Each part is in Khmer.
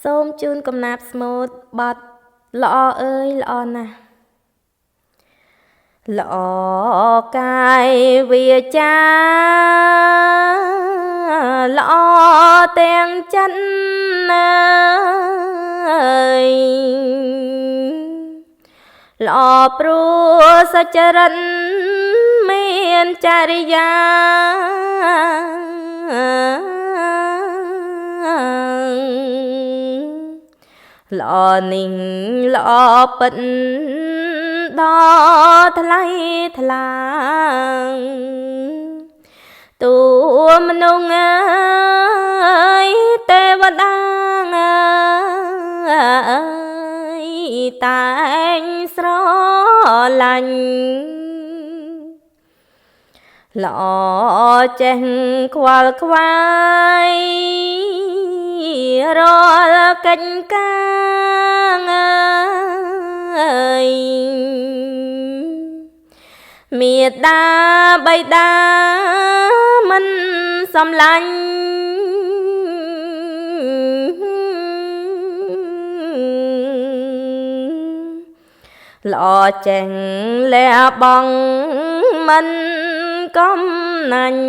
សូមជូនកំណាព្យស្មូតបទល្អអើយល្អណាស់ល្អកាយវាចាល្អទាំងចិត្តណាយល្អព្រោះសច្ចរិតមានចរិយាល្អនេះល្អពិតដល់ថ្លៃថ្លាទូមនុស្សអើយទេវតាអើយតែងស្រឡាញ់ល្អចេះខ្វល់ខ្វាយរាល់កិច្ចការអើយមេដាបៃតាមិនសំឡាញ់ល្អចេះលះបង់មិនកំណាញ់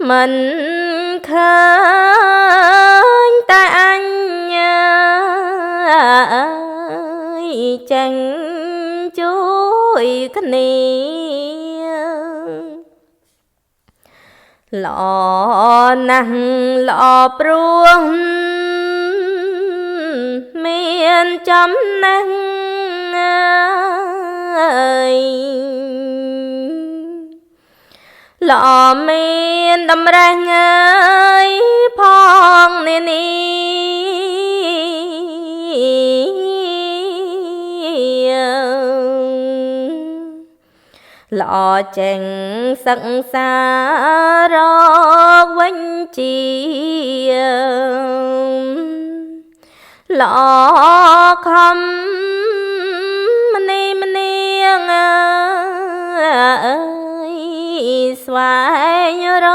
មិនឃើញតែអញអើយចេញជួយគ្នាល្អណាស់ល្អព្រោះមានចំណេះអើយល្អមានតម្រេះអើយផងនេះល្អចេញសិក្សារកវិញជាល្អខំម្នាងអើយស្វែងរ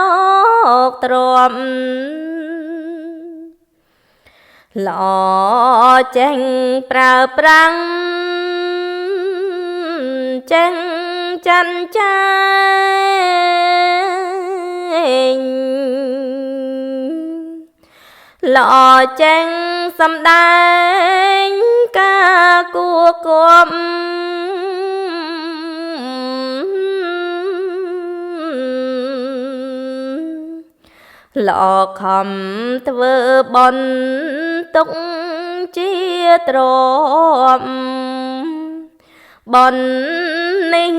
កទ្រព្យល្អចេញប្រើប្រាំងចេញចាន់ចែងល្អចេញសំដែងការគួគំល្អខំធ្វើបន់ទុកជាទ្រព្យបន់នេះ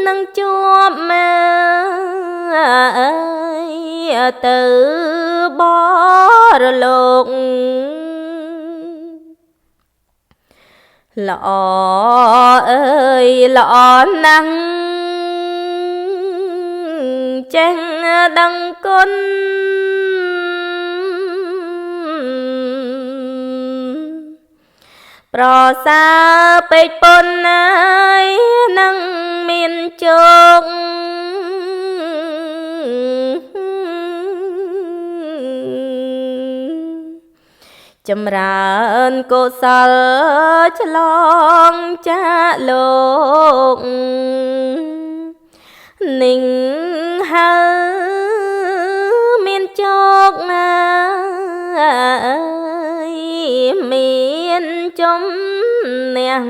នឹងជួបអើយទៅបរលោកល្អអើយល្អណាស់ចេះដឹងគុណប្រសើរពេកពុនហើយនឹងមានជោគចម្រើនកុសលឆ្លងចាកលោកនិងហើយមានជោគអើយមានចំណេះ